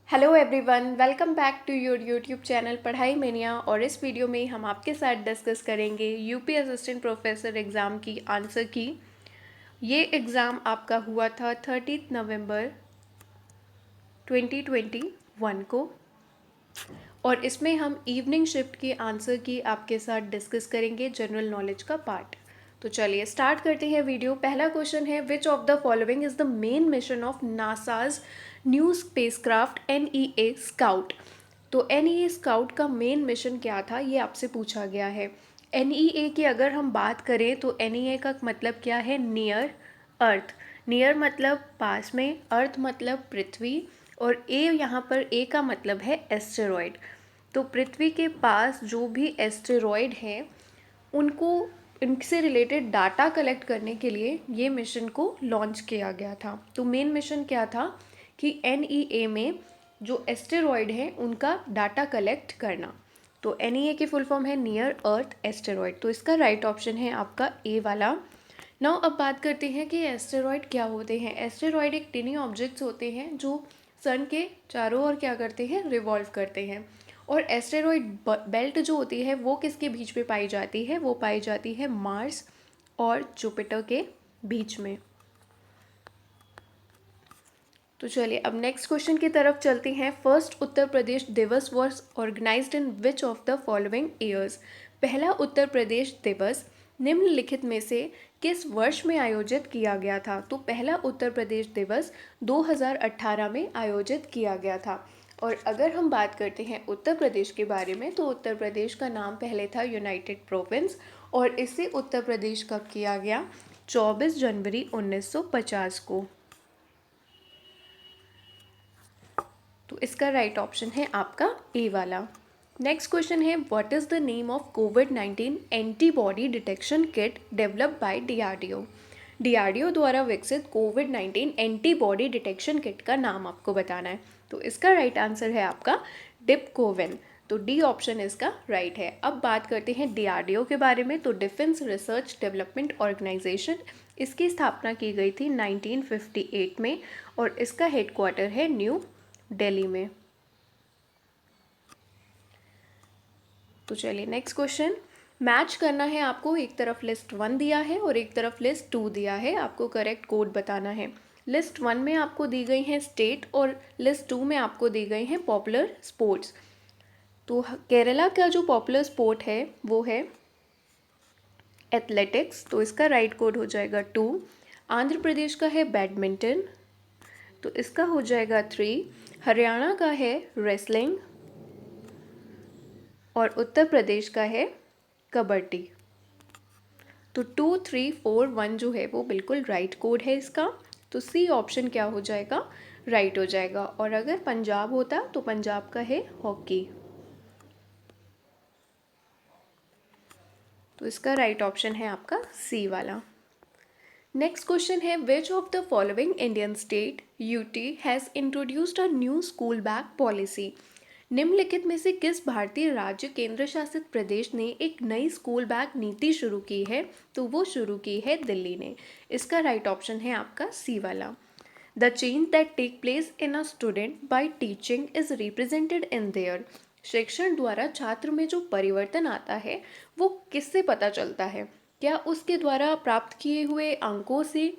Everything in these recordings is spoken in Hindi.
Hello everyone, welcome back to your YouTube channel Padhai mania. और इस वीडियो में हम आपके साथ डिस्कस करेंगे यूपी असिस्टेंट प्रोफेसर एग्ज़ाम की आंसर की। ये एग्ज़ाम आपका हुआ था 30 नवंबर 2021 को, और इसमें हम इवनिंग शिफ्ट की आंसर की आपके साथ डिस्कस करेंगे, जनरल नॉलेज का पार्ट। तो चलिए स्टार्ट करते हैं वीडियो। पहला क्वेश्चन है, which of the following is the main mission of NASA's new spacecraft NEA scout. तो NEA स्काउट का मेन मिशन क्या था, ये आपसे पूछा गया है। NEA की अगर हम बात करें तो NEA का मतलब क्या है, नियर अर्थ। नियर मतलब पास में, अर्थ मतलब पृथ्वी, और यहाँ पर ए का मतलब है एस्टेरॉयड। तो पृथ्वी के पास जो भी एस्टेरॉयड हैं उनको, इनसे रिलेटेड डाटा कलेक्ट करने के लिए ये मिशन को लॉन्च किया गया था। तो मेन मिशन क्या था कि NEA में जो एस्टेरॉयड हैं उनका डाटा कलेक्ट करना। तो NEA की फुल फॉर्म है नियर अर्थ एस्टेरॉयड। तो इसका राइट ऑप्शन है आपका ए वाला। नाउ अब बात करते हैं कि एस्टेरॉयड क्या होते हैं। एस्टेरॉयड एक टिनी ऑब्जेक्ट्स होते हैं जो सन के चारों ओर क्या करते हैं, रिवॉल्व करते हैं। और एस्टेरॉयड बेल्ट जो होती है वो किसके बीच में पाई जाती है, वो पाई जाती है मार्स और जुपिटर के बीच में। तो चलिए अब नेक्स्ट क्वेश्चन की तरफ चलते हैं। First Uttar Pradesh Diwas was organized in which of the following years. पहला उत्तर प्रदेश दिवस निम्नलिखित में से किस वर्ष में आयोजित किया गया था। तो पहला उत्तर प्रदेश दिवस 2018 में आयोजित किया गया था। और अगर हम बात करते हैं उत्तर प्रदेश के बारे में, तो उत्तर प्रदेश का नाम पहले था यूनाइटेड प्रोविंस, और इसे उत्तर प्रदेश कब किया गया, 24 जनवरी 1950 को। तो इसका राइट ऑप्शन है आपका ए वाला। नेक्स्ट क्वेश्चन है, what is the name of covid antibody detection kit developed by DRDO। DRDO द्वारा विकसित कोविड-19 एंटीबॉडी डिटेक्शन किट का नाम आपको बताना है। तो इसका राइट आंसर है आपका डिपकोविन। तो डी ऑप्शन इसका राइट है। अब बात करते हैं DRDO के बारे में। तो डिफेंस रिसर्च डेवलपमेंट ऑर्गेनाइजेशन, इसकी स्थापना की गई थी 1958 में, और इसका हेडक्वार्टर है न्यू दिल्ली में। तो चलिए नेक्स्ट क्वेश्चन, मैच करना है आपको। एक तरफ लिस्ट 1 दिया है और एक तरफ लिस्ट 2 दिया है, आपको करेक्ट कोड बताना है। लिस्ट 1 में आपको दी गई है स्टेट, और लिस्ट 2 में आपको दी गई हैं पॉपुलर स्पोर्ट्स। तो केरला का जो पॉपुलर स्पोर्ट है वो है एथलेटिक्स, तो इसका राइट कोड हो जाएगा 2। आंध्र प्रदेश का है बैडमिंटन, तो इसका हो जाएगा 3। हरियाणा का है रेसलिंग, और उत्तर प्रदेश का है कबड्डी। तो 2, 3, 4, 1 जो है वो बिल्कुल राइट कोड है इसका। तो सी ऑप्शन क्या हो जाएगा, राइट हो जाएगा। और अगर पंजाब होता तो पंजाब का है हॉकी। तो इसका राइट ऑप्शन है आपका सी वाला। नेक्स्ट क्वेश्चन है, which of the following Indian state UT has introduced a new school bag policy. निम्नलिखित में से किस भारतीय राज्य केंद्र शासित प्रदेश ने एक नई स्कूल बैग नीति शुरू की है। तो वो शुरू की है दिल्ली ने। इसका राइट ऑप्शन है आपका सी वाला। The change that take place in a student by teaching is represented in there. शिक्षण द्वारा छात्र में जो परिवर्तन आता है वो किससे पता चलता है, क्या उसके द्वारा प्राप्त किए हुए अंकों से,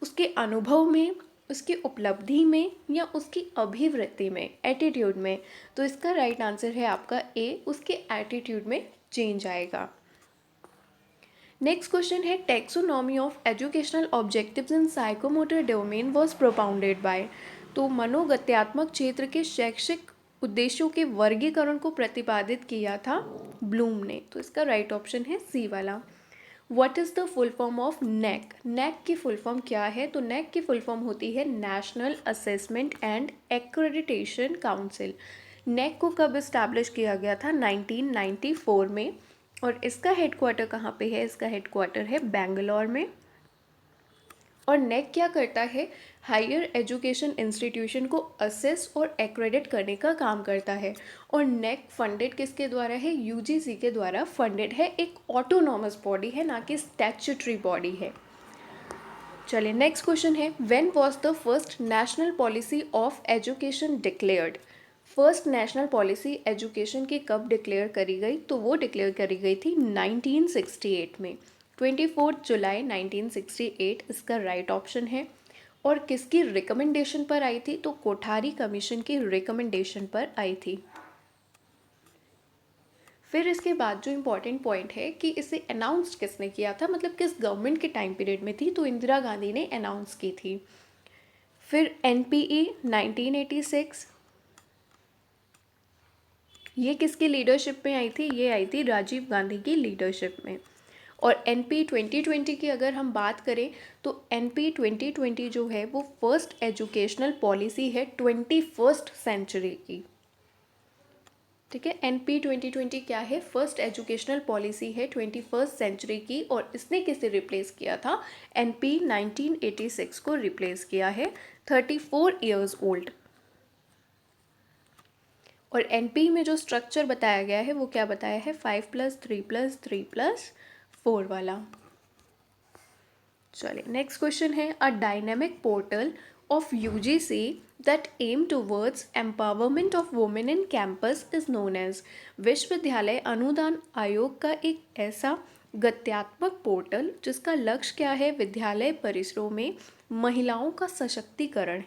उसके अनुभव में, उसकी उपलब्धि में, या उसकी अभिवृत्ति में, एटीट्यूड में। तो इसका राइट आंसर है आपका ए, उसके एटीट्यूड में चेंज आएगा। नेक्स्ट क्वेश्चन है, taxonomy of educational objectives in psychomotor domain was propounded bye. तो मनोगत्यात्मक क्षेत्र के शैक्षिक उद्देश्यों के वर्गीकरण को प्रतिपादित किया था ब्लूम ने। तो इसका राइट ऑप्शन है सी वाला। What is the full form of NAAC. NAAC की फुल फॉर्म क्या है, तो नेक की फुल फॉर्म होती है national assessment and accreditation council. NAAC को कब इस्टेब्लिश किया गया था, 1994 में, और इसका हेडक्वार्टर कहाँ पे है, इसका हेडक्वार्टर है बेंगलोर में। और नेक क्या करता है, हायर एजुकेशन इंस्टीट्यूशन को असेस और एक्रेडिट करने का काम करता है। और नेक फंडेड किसके द्वारा है, यूजीसी के द्वारा फंडेड है। एक ऑटोनॉमस बॉडी है, ना कि स्टैट्यूटरी बॉडी है। चलिए नेक्स्ट क्वेश्चन है, when was the first national policy of education declared. First national policy education की कब डिक्लेयर करी गई, तो वो डिक्लेयर करी गई थी 1968 में, 24 जुलाई 1968 इसका राइट ऑप्शन है। और किसकी रिकमेंडेशन पर आई थी, तो कोठारी कमीशन की रिकमेंडेशन पर आई थी। फिर इसके बाद जो इम्पोर्टेंट पॉइंट है कि इसे अनाउंस किसने किया था, मतलब किस गवर्नमेंट के टाइम पीरियड में थी, तो इंदिरा गांधी ने अनाउंस की थी। फिर एनपीई 1986, ये किसकी लीडरशिप में आई थी, ये आई थी राजीव गांधी की लीडरशिप में। और एनपी 2020 की अगर हम बात करें तो एनपी 2020 जो है वो फर्स्ट एजुकेशनल पॉलिसी है 21st सेंचुरी की। ठीक है, एनपी 2020 क्या है, फर्स्ट एजुकेशनल पॉलिसी है 21st सेंचुरी की। और इसने किसे रिप्लेस किया था, एनपी 1986 को रिप्लेस किया है, 34 ईयर्स ओल्ड। और एनपी में जो स्ट्रक्चर बताया गया है वो क्या बताया है, 5+3+3+4 वाला। चलिए नेक्स्ट क्वेश्चन है, a dynamic portal of UGC that aim towards empowerment of women in campus is known as. विश्वविद्यालय अनुदान आयोग का एक ऐसा गत्यात्मक पोर्टल जिसका लक्ष्य क्या है, विद्यालय परिसरों में महिलाओं का सशक्तिकरण,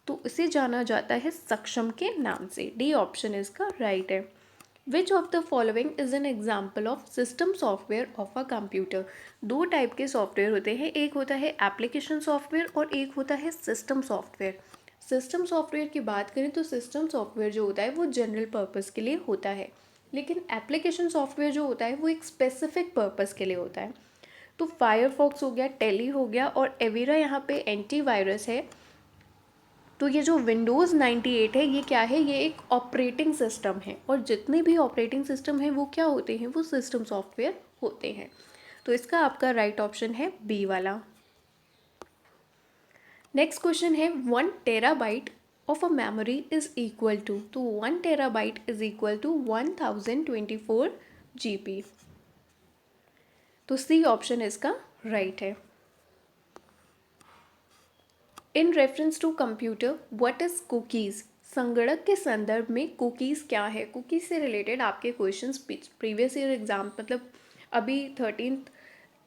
तो इसे जाना जाता है सक्षम के नाम से। डी ऑप्शन इसका राइट है। Which of the following is an example of system software of a computer. दो टाइप के सॉफ्टवेयर होते हैं, एक होता है एप्लीकेशन सॉफ्टवेयर और एक होता है सिस्टम सॉफ्टवेयर। सिस्टम सॉफ्टवेयर की बात करें तो सिस्टम सॉफ्टवेयर जो होता है वो जनरल पर्पज़ के लिए होता है, लेकिन एप्लीकेशन सॉफ्टवेयर जो होता है वो एक स्पेसिफिक पर्पज़ के लिए होता है। तो फायरफॉक्स हो गया, टेली हो गया और एवीरा यहाँ पे एंटीवायरस है। तो ये जो विंडोज़ 98 है ये क्या है, ये एक ऑपरेटिंग सिस्टम है और जितने भी ऑपरेटिंग सिस्टम हैं वो क्या होते हैं, वो सिस्टम सॉफ्टवेयर होते हैं। तो इसका आपका राइट ऑप्शन है बी वाला। नेक्स्ट क्वेश्चन है, 1 TB of a memory is equal to, तो 1 TB is equal to 1024 GB। तो सी ऑप्शन इसका राइट है। In reference to computer what is cookies. संगणक के संदर्भ में कुकीज़ क्या है। कुकीज़ से रिलेटेड आपके क्वेश्चंस प्रीवियस ईयर एग्जाम, मतलब अभी 13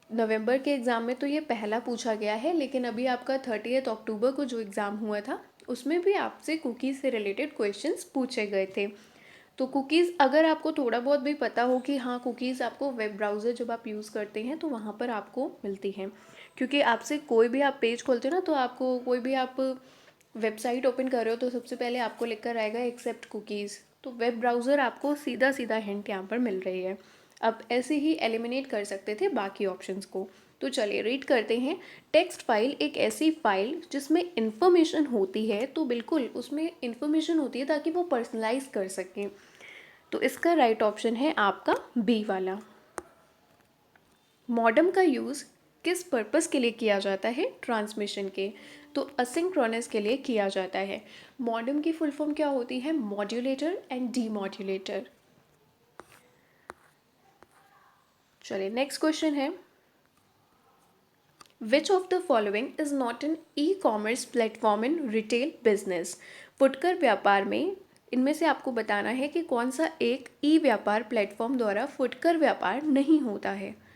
नवंबर के एग्ज़ाम में तो ये पहला पूछा गया है, लेकिन अभी आपका 30 अक्टूबर को जो एग्ज़ाम हुआ था उसमें भी आपसे कुकीज़ से रिलेटेड क्वेश्चंस पूछे गए थे। तो कुकीज़ अगर आपको थोड़ा बहुत भी पता हो कि हाँ कुकीज़ आपको वेब ब्राउज़र जब आप यूज़ करते हैं तो वहाँ पर आपको मिलती हैं, क्योंकि आपसे कोई भी आप पेज खोलते हो ना तो आपको कोई भी आप वेबसाइट ओपन कर रहे हो तो सबसे पहले आपको लिखकर आएगा एक्सेप्ट कुकीज़। तो वेब ब्राउज़र आपको सीधा सीधा हिंट यहाँ पर मिल रही है। आप ऐसे ही एलिमिनेट कर सकते थे बाकी ऑप्शंस को। तो चलिए रीड करते हैं। टेक्स्ट फाइल एक ऐसी फाइल जिसमें इंफॉर्मेशन होती है, तो बिल्कुल उसमें इंफॉर्मेशन होती है ताकि वो पर्सनलाइज कर सकें। तो इसका राइट ऑप्शन है आपका बी वाला। मॉडेम का यूज़ किस पर्पस के लिए किया जाता है, ट्रांसमिशन के, तो असिंक्रोनस के लिए किया जाता है। मॉडेम की फुल फॉर्म क्या होती है, मॉड्यूलेटर एंड डीमॉड्यूलेटर। चलिए नेक्स्ट क्वेश्चन है, which of the following is not an e commerce platform in retail business. फुटकर व्यापार में इनमें से आपको बताना है कि कौन सा एक ई व्यापार प्लेटफॉर्म द्वारा फुटकर व्यापार नहीं होता है।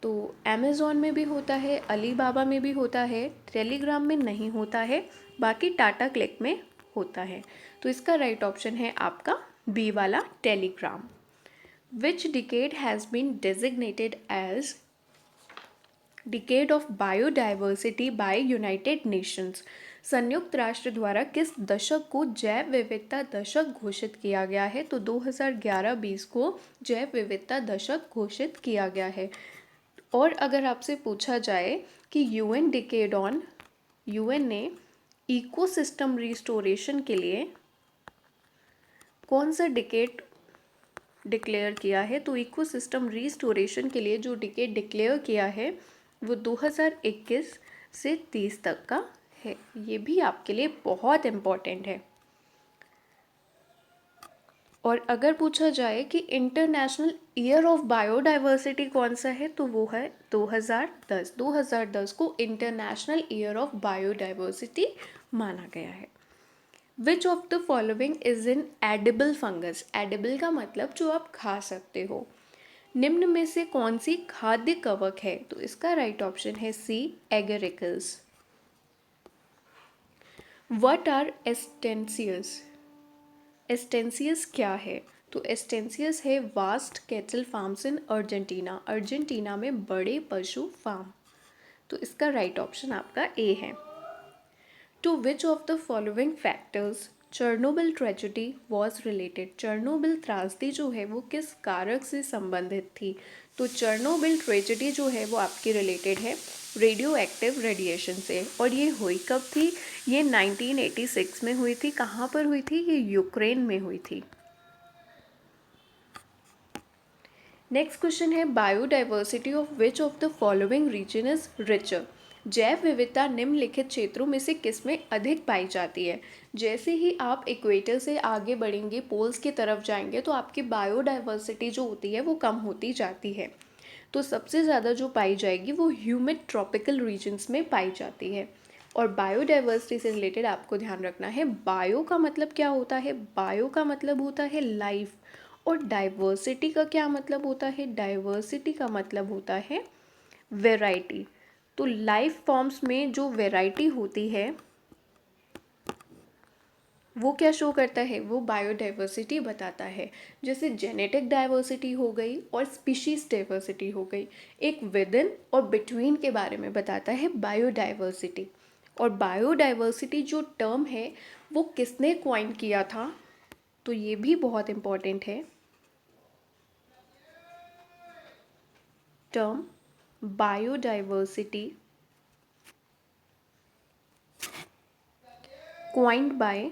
तो अमेज़ॉन में भी होता है, अलीबाबा में भी होता है, टेलीग्राम में नहीं होता है, बाकी टाटा क्लिक में होता है। तो इसका राइट ऑप्शन है आपका बी वाला, Telegram. Which decade has been designated as decade of biodiversity by United Nations. संयुक्त राष्ट्र द्वारा किस दशक को जैव विविधता दशक घोषित किया गया है, तो 2011-20 को जैव विविधता दशक घोषित किया गया है। और अगर आपसे पूछा जाए कि यूएन डिकेड ऑन, यूएन ने इकोसिस्टम रिस्टोरेशन के लिए कौन सा डिकेड डिक्लेयर किया है, तो इकोसिस्टम रिस्टोरेशन के लिए जो डिकेड डिक्लेयर किया है वो 2021 से 30 तक का है। ये भी आपके लिए बहुत इम्पॉर्टेंट है। और अगर पूछा जाए कि इंटरनेशनल ईयर ऑफ बायोडाइवर्सिटी कौन सा है, तो वो है 2010। 2010 को इंटरनेशनल ईयर ऑफ बायोडाइवर्सिटी माना गया है। Which of the following is in edible fungus. Edible का मतलब जो आप खा सकते हो। निम्न में से कौन सी खाद्य कवक है, तो इसका राइट ऑप्शन है C, agaricus. What are estancias. Estancias क्या है, तो एस्टेंसियस है vast cattle farms in Argentina. Argentina में बड़े पशु फार्म। तो इसका राइट ऑप्शन आपका ए है। To which of the following factors Chernobyl tragedy was related. Chernobyl त्रासदी जो है वो किस कारक से संबंधित थी, तो चर्नोबिल ट्रेजेडी जो है वो आपकी रिलेटेड है रेडियो एक्टिव रेडिएशन से। और ये हुई कब थी, ये 1986 में हुई थी। कहाँ पर हुई थी, ये यूक्रेन में हुई थी। नेक्स्ट क्वेश्चन है biodiversity of which of the following region is richer. जैव विविधता निम्नलिखित क्षेत्रों में से किसमें अधिक पाई जाती है। जैसे ही आप इक्वेटर से आगे बढ़ेंगे, पोल्स की तरफ जाएंगे, तो आपकी बायोडाइवर्सिटी जो होती है वो कम होती जाती है। तो सबसे ज़्यादा जो पाई जाएगी वो ह्यूमिड ट्रॉपिकल रीजन्स में पाई जाती है। और बायोडाइवर्सिटी से रिलेटेड आपको ध्यान रखना है, बायो का मतलब क्या होता है, बायो का मतलब होता है लाइफ। और डाइवर्सिटी का क्या मतलब होता है, डाइवर्सिटी का मतलब होता है वेराइटी। तो लाइफ फॉर्म्स में जो वेराइटी होती है वो क्या शो करता है, वो बायोडाइवर्सिटी बताता है। जैसे जेनेटिक डाइवर्सिटी हो गई और स्पीशीज डाइवर्सिटी हो गई। एक विद इन और बिटवीन के बारे में बताता है बायोडाइवर्सिटी। और बायोडाइवर्सिटी जो टर्म है वो किसने क्वाइन किया था, तो ये भी बहुत इम्पॉर्टेंट है। Term biodiversity coined by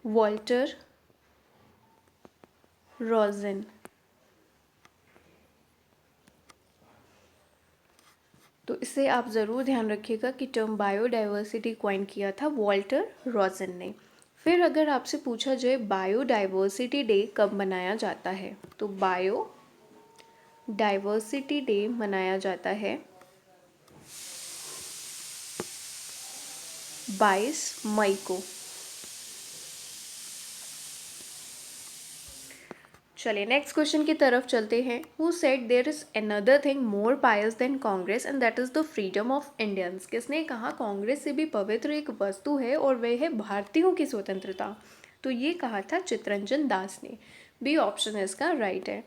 Walter Rosen. तो इसे आप ज़रूर ध्यान रखिएगा कि टर्म बायोडाइवर्सिटी क्वाइन किया था वॉल्टर रॉजन ने। फिर अगर आपसे पूछा जाए बायोडाइवर्सिटी डे कब मनाया जाता है, तो बायो डाइवर्सिटी डे मनाया जाता है 22 मई को। चलिए नेक्स्ट क्वेश्चन की तरफ चलते हैं। Who said there is another thing more pious than Congress and that is the freedom of Indians. किसने कहा कांग्रेस से भी पवित्र एक वस्तु है और वह है भारतीयों की स्वतंत्रता, तो ये कहा था चित्तरंजन दास ने। बी ऑप्शन इसका राइट है।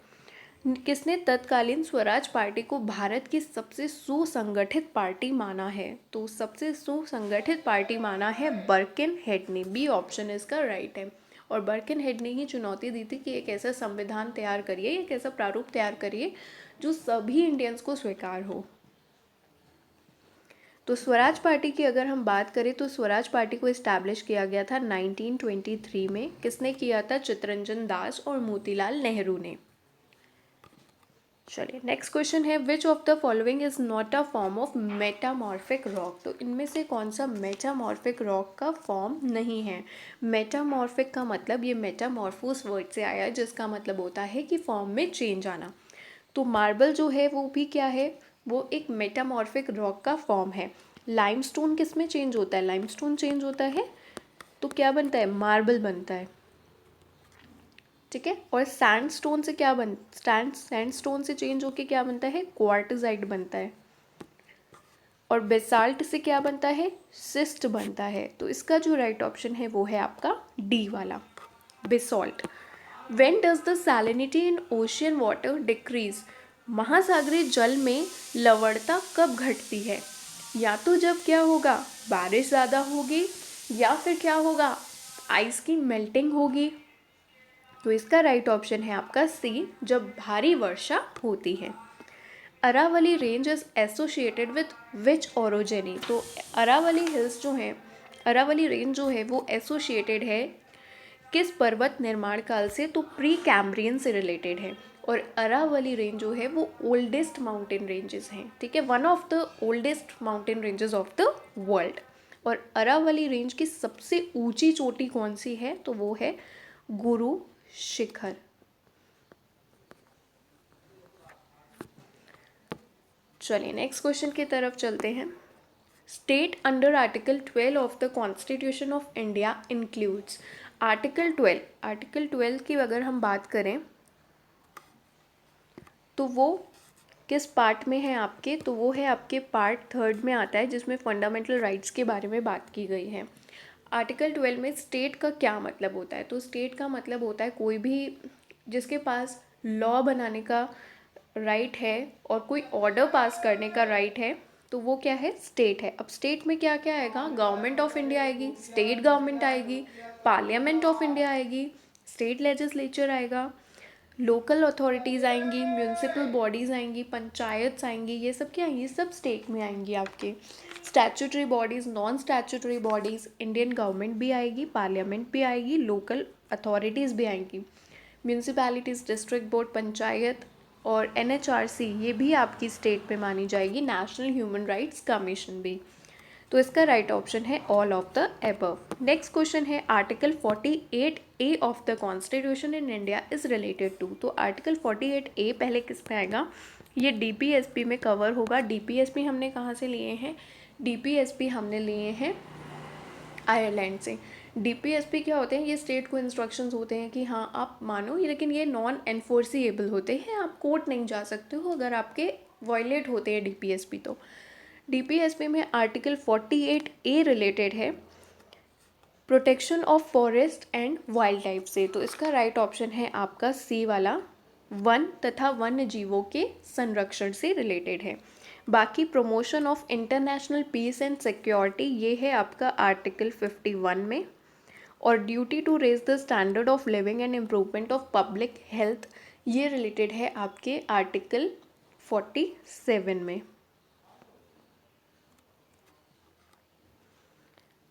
किसने तत्कालीन स्वराज पार्टी को भारत की सबसे सुसंगठित पार्टी माना है, तो सबसे सुसंगठित पार्टी माना है बर्किनहेड ने। बी ऑप्शन इसका राइट है। और बर्किनहेड ने ही चुनौती दी थी कि एक ऐसा संविधान तैयार करिए, एक ऐसा प्रारूप तैयार करिए जो सभी इंडियंस को स्वीकार हो। तो स्वराज पार्टी की अगर हम बात करें तो स्वराज पार्टी को इस्टेब्लिश किया गया था 1923 में। किसने किया था, चित्तरंजन दास और मोतीलाल नेहरू ने। चलिए नेक्स्ट क्वेश्चन है which of the following is not a form of metamorphic rock. तो इनमें से कौन सा मेटामॉर्फिक रॉक का फॉर्म नहीं है। मेटामॉर्फिक का मतलब, ये मेटामॉर्फोस वर्ड से आया है जिसका मतलब होता है कि फॉर्म में चेंज आना। तो मार्बल जो है वो भी क्या है, वो एक मेटामॉर्फिक रॉक का फॉर्म है। लाइमस्टोन किस में चेंज होता है, लाइमस्टोन चेंज होता है तो क्या बनता है, मार्बल बनता है। ठीक है। और सैंडस्टोन से क्या सैंडस्टोन से चेंज होके क्या बनता है, क्वार्टजाइट बनता है। और बेसाल्ट से क्या बनता है, सिस्ट बनता है। तो इसका जो राइट ऑप्शन है वो है आपका डी वाला, basalt. When does the salinity in ocean water decrease. महासागरीय जल में लवणता कब घटती है, या तो जब क्या होगा, बारिश ज़्यादा होगी, या फिर क्या होगा, आइस की मेल्टिंग होगी। तो इसका राइट ऑप्शन है आपका सी, जब भारी वर्षा होती है। Aravalli range is associated with which orogeny. तो अरावली हिल्स जो हैं, अरावली रेंज जो है वो एसोसिएटेड है किस पर्वत निर्माण काल से, तो प्री कैम्ब्रियन से रिलेटेड है। और अरावली रेंज जो है वो ओल्डेस्ट माउंटेन रेंजेस हैं। ठीक है, one of the oldest mountain ranges of the world. और अरावली रेंज की सबसे ऊंची चोटी कौन सी है, तो वो है गुरु शिखर। चलिए नेक्स्ट क्वेश्चन की तरफ चलते हैं। State under article 12 of the constitution of India includes. Article 12 की अगर हम बात करें तो वो किस पार्ट में है आपके, तो वो है आपके पार्ट 3 में आता है, जिसमें फंडामेंटल राइट्स के बारे में बात की गई है। आर्टिकल 12 में स्टेट का क्या मतलब होता है, तो स्टेट का मतलब होता है कोई भी जिसके पास लॉ बनाने का राइट है और कोई ऑर्डर पास करने का राइट है, तो वो क्या है, स्टेट है। अब स्टेट में क्या क्या आएगा, गवर्नमेंट ऑफ इंडिया आएगी, स्टेट गवर्नमेंट आएगी, पार्लियामेंट ऑफ इंडिया आएगी, स्टेट लेजिस्लेचर आएगा, लोकल अथॉरिटीज़ आएंगी, म्यूनसिपल बॉडीज़ आएंगी, पंचायत्स आएंगी, ये सब क्या आएंगी, सब स्टेट में आएंगी आपके। Statutory bodies, non statutory bodies, Indian government भी आएगी, पार्लियामेंट भी आएगी, लोकल अथॉरिटीज़ भी आएंगी, म्यूनसिपैलिटीज़, डिस्ट्रिक्ट बोर्ड, पंचायत और NHRC ये भी आपकी स्टेट में मानी जाएगी, नेशनल ह्यूमन राइट्स कमीशन भी। तो इसका राइट ऑप्शन है all of the above. Next question है article 48A of the constitution in India is related to. तो आर्टिकल 48A पहले किस में आएगा, ये DPSP में कवर होगा। DPSP हमने कहाँ से लिए हैं, DPSP हमने लिए हैं आयरलैंड से। DPSP क्या होते हैं, ये स्टेट को इंस्ट्रक्शंस होते हैं कि हाँ आप मानो, लेकिन ये नॉन एनफोर्सिएबल होते हैं, आप कोर्ट नहीं जा सकते हो अगर आपके वायलेट होते हैं DPSP। तो DPSP में आर्टिकल 48A रिलेटेड है protection of forest and wild life से। तो इसका राइट ऑप्शन है आपका C वाला, वन तथा वन्य जीवों के संरक्षण से रिलेटेड है। बाकी promotion of international peace and security ये है आपका आर्टिकल 51 में, और duty to raise the standard of living and improvement of public health ये रिलेटेड है आपके आर्टिकल 47 में।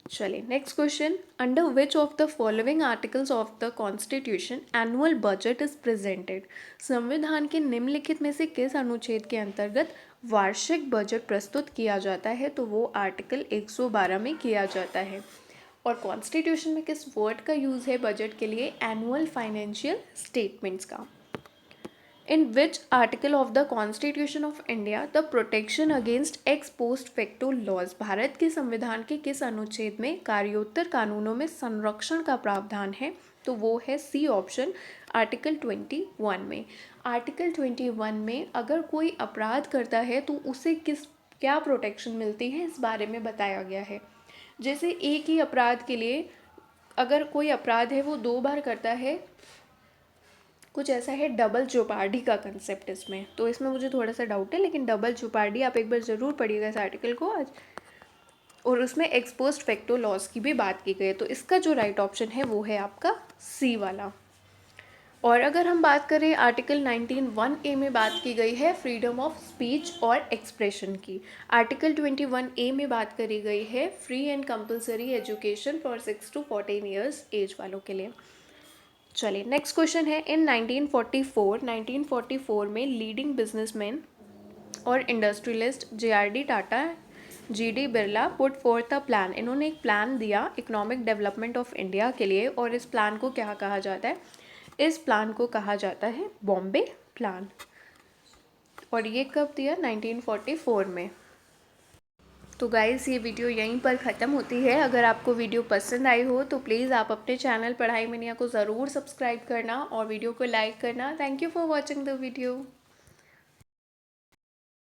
चलिए next question, under which of the following articles of the constitution annual budget is presented. संविधान के निम्नलिखित में से किस अनुच्छेद के अंतर्गत वार्षिक बजट प्रस्तुत किया जाता है, तो वो आर्टिकल 112 में किया जाता है। और कॉन्स्टिट्यूशन में किस वर्ड का यूज़ है बजट के लिए, एनुअल फाइनेंशियल स्टेटमेंट्स का। In which article of the constitution of India the protection against ex post facto laws. Bharat के संविधान के किस अनुच्छेद में कार्योत्तर कानूनों में संरक्षण का प्रावधान है, तो वो है C ऑप्शन, आर्टिकल 21 में। आर्टिकल 21 में अगर कोई अपराध करता है तो उसे क्या प्रोटेक्शन मिलती है, इस बारे में बताया गया है। जैसे एक ही अपराध के लिए अगर कोई अपराध है वो 2 बार करता है, कुछ ऐसा है डबल चौपार्डी का कंसेप्ट इसमें, तो इसमें मुझे थोड़ा सा डाउट है, लेकिन डबल चौपार्डी आप एक बार ज़रूर पढ़िएगा इस आर्टिकल को आज। और उसमें एक्स पोस्ट फैक्टो लॉज की भी बात की गई है, तो इसका जो राइट ऑप्शन है वो है आपका C वाला। और अगर हम बात करें आर्टिकल 19(1)A में बात की गई है फ्रीडम ऑफ स्पीच और एक्सप्रेशन की। आर्टिकल 21A में बात करी गई है free and compulsory education for 6 to 14 years age वालों के लिए। चलिए नेक्स्ट क्वेश्चन है, इन 1944 में लीडिंग बिजनेसमैन और industrialist JRD Tata, GD Birla put fourth a plan. इन्होंने एक प्लान दिया इकोनॉमिक डेवलपमेंट ऑफ इंडिया के लिए, और इस प्लान को क्या कहा जाता है, इस प्लान को कहा जाता है बॉम्बे प्लान। और ये कब दिया, 1944 में। तो गाइस ये वीडियो यहीं पर ख़त्म होती है। अगर आपको वीडियो पसंद आई हो तो प्लीज़ आप अपने चैनल पढ़ाई मनिया को ज़रूर सब्सक्राइब करना और वीडियो को लाइक करना। Thank you for watching the video.